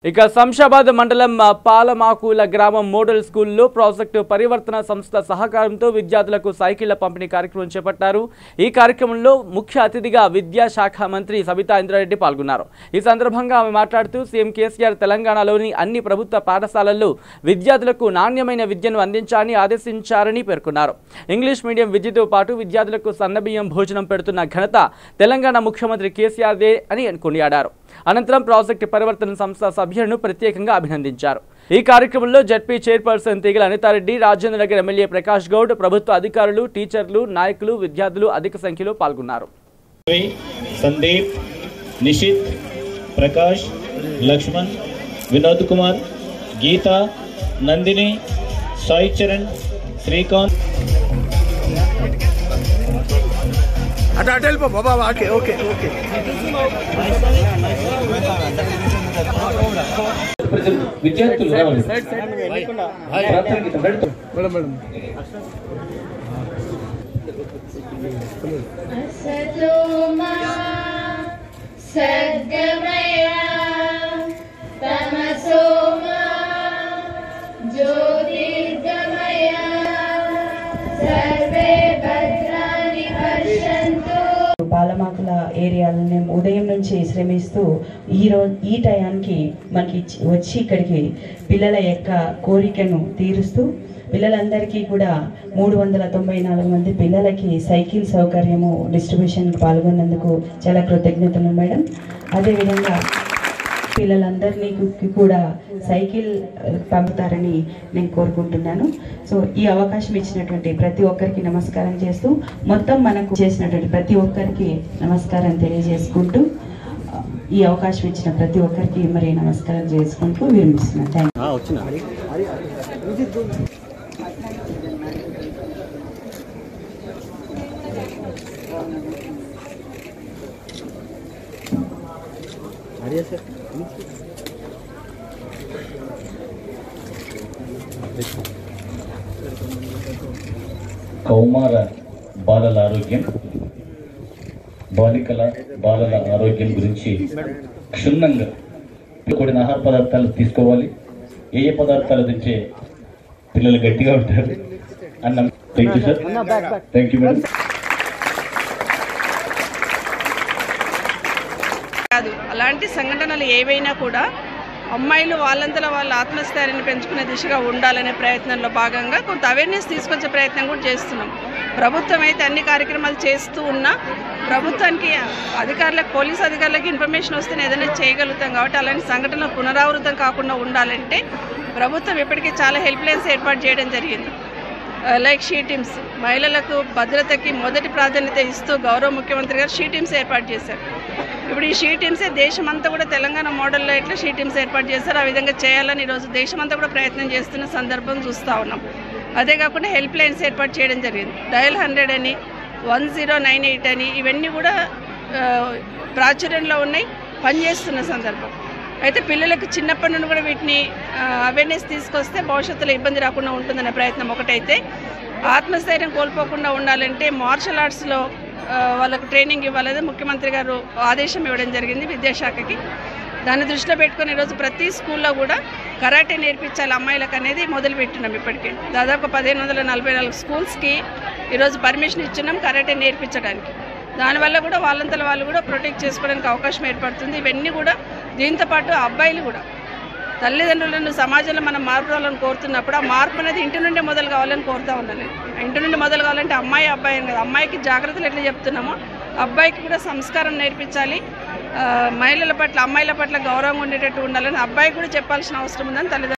ఇక శంషాబాద్ మండలం పాలమాకుల గ్రామం మోడల్ స్కూల్లో ప్రాజెక్టు పరివర్తన సంస్థ సహకారంతో విద్యార్థులకు సైకిళ్ల పంపిణీ కార్యక్రమం చేపట్టారు। ఈ కార్యక్రమంలో ముఖ్య అతిథిగా విద్యాశాఖ మంత్రి సబితా ఇంద్రారెడ్డి పాల్గొన్నారు। ఈ సందర్భంగా ఆమె మాట్లాడుతూ సీఎం కేసీఆర్ తెలంగాణలోని అన్ని ప్రభుత్వ పాఠశాలల్లో విద్యార్థులకు నాణ్యమైన విద్యను అందించాలని ఆదేశించారని పేర్కొన్నారు। ఇంగ్లీష్ మీడియం విద్యతో పాటు విద్యార్థులకు సన్నబియ్యం భోజనం పెడుతున్న ఘనత తెలంగాణ ముఖ్యమంత్రి కేసీఆర్దే అని కొనియాడారు। అనంతరం ప్రాజెక్టు పరివర్తన సంస్థ సభ్యులను ప్రత్యేకంగా అభినందించారు। ఈ కార్యక్రమంలో జడ్పీ చైర్పర్సన్ తీగల అనితారెడ్డి, రాజేంద్రనగర్ ఎమ్మెల్యే ప్రకాష్ గౌడ్, ప్రభుత్వ అధికారులు, టీచర్లు, నాయకులు, విద్యార్థులు అధిక సంఖ్యలో పాల్గొన్నారు। సందీప్, నిషిత్, ప్రకాష్, లక్ష్మణ్, వినోద్ కుమార్, గీత, నందిని, సాయి చరణ్, శ్రీకాంత్ విద్యార్థులు పాలమాకుల ఏరియాలని ఉదయం నుంచి శ్రమిస్తూ ఈ టయానికి మనకి వచ్చి ఇక్కడికి పిల్లల యొక్క కోరికను తీరుస్తూ పిల్లలందరికీ కూడా 394 మంది పిల్లలకి సైకిల్ సౌకర్యము డిస్ట్రిబ్యూషన్కి పాల్గొన్నందుకు చాలా కృతజ్ఞతలు మేడం। అదేవిధంగా పిల్లలందరినీ కూడా సైకిల్ పంపుతారని నేను కోరుకుంటున్నాను। సో ఈ అవకాశం ఇచ్చినటువంటి ప్రతి ఒక్కరికి నమస్కారం చేస్తూ మొత్తం మనకు చేసినటువంటి ప్రతి ఒక్కరికి నమస్కారం తెలియజేసుకుంటూ ఈ అవకాశం ఇచ్చిన ప్రతి ఒక్కరికి మరి నమస్కారం చేసుకుంటూ విరమిస్తున్నాను। Thank you. కౌమార బాలల ఆరోగ్యం, బాలికల బాలల ఆరోగ్యం గురించి క్షుణ్ణంగా కూడిన ఆహార పదార్థాలు తీసుకోవాలి। ఏ పదార్థాలు తింటే పిల్లలు గట్టిగా ఉంటారు అన్న thank you sir, thank you madam. అలాంటి సంఘటనలు ఏవైనా కూడా అమ్మాయిలు వాళ్ళంతలో వాళ్ళ ఆత్మస్థైర్యాన్ని పెంచుకునే దిశగా ఉండాలనే ప్రయత్నంలో భాగంగా కొంత అవేర్నెస్ తీసుకొచ్చే ప్రయత్నం కూడా చేస్తున్నాం। ప్రభుత్వం అయితే అన్ని కార్యక్రమాలు చేస్తూ ఉన్నా ప్రభుత్వానికి అధికారులకు, పోలీసు అధికారులకు ఇన్ఫర్మేషన్ వస్తేనే ఏదైనా చేయగలుగుతాం కాబట్టి అలాంటి సంఘటనలు పునరావృతం కాకుండా ఉండాలంటే ప్రభుత్వం ఇప్పటికీ చాలా హెల్ప్ లైన్స్ ఏర్పాటు చేయడం జరిగింది। లైక్ షీ టీమ్స్, మహిళలకు భద్రతకి మొదటి ప్రాధాన్యత ఇస్తూ గౌరవ ముఖ్యమంత్రి గారు షీ టీమ్స్ ఏర్పాటు చేశారు। ఇప్పుడు ఈ షీ టీమ్సే దేశమంతా కూడా తెలంగాణ మోడల్లో ఎట్లా షీ టీమ్స్ ఏర్పాటు చేశారు ఆ విధంగా చేయాలని ఈరోజు దేశమంతా కూడా ప్రయత్నం చేస్తున్న సందర్భం చూస్తూ ఉన్నాం। అదే కాకుండా హెల్ప్ లైన్స్ ఏర్పాటు చేయడం జరిగింది। డయల్ 100 అని, 1098 అని, ఇవన్నీ కూడా ప్రాచుర్యంలో ఉన్నాయి, పనిచేస్తున్న సందర్భం। అయితే పిల్లలకు చిన్నప్పటి నుండి కూడా వీటిని అవేర్నెస్ తీసుకొస్తే భవిష్యత్తులో ఇబ్బంది రాకుండా ఉంటుందనే ప్రయత్నం ఒకటైతే, ఆత్మస్థైర్యం కోల్పోకుండా ఉండాలంటే మార్షల్ ఆర్ట్స్లో వాళ్ళకు ట్రైనింగ్ ఇవ్వాలని ముఖ్యమంత్రి గారు ఆదేశం ఇవ్వడం జరిగింది విద్యాశాఖకి। దాన్ని దృష్టిలో పెట్టుకుని ఈరోజు ప్రతి స్కూల్లో కూడా కరాటే నేర్పించాలి అమ్మాయిలకు అనేది మొదలుపెట్టినాం। ఇప్పటికే దాదాపు 1544 స్కూల్స్కి ఈరోజు పర్మిషన్ ఇచ్చున్నాం కరాటే నేర్పించడానికి। దానివల్ల కూడా వాళ్ళంతలో వాళ్ళు కూడా ప్రొటెక్ట్ చేసుకోవడానికి అవకాశం ఏర్పడుతుంది। ఇవన్నీ కూడా దీంతోపాటు అబ్బాయిలు కూడా తల్లిదండ్రులను సమాజంలో మనం మార్పు రావాలని కోరుతున్నప్పుడు ఆ మార్పు అనేది ఇంటి నుండే మొదలు కావాలని కోరుతూ ఉన్నాను। ఇంటి నుండి మొదలు కావాలంటే అమ్మాయి అబ్బాయి అని కదా, అమ్మాయికి జాగ్రత్తలు ఎట్లా చెప్తున్నామో అబ్బాయికి కూడా సంస్కారం నేర్పించాలి, మహిళల పట్ల అమ్మాయిల పట్ల గౌరవంగా ఉండేటట్టు ఉండాలని అబ్బాయికి కూడా చెప్పాల్సిన అవసరం ఉందని తల్లిదండ్రులు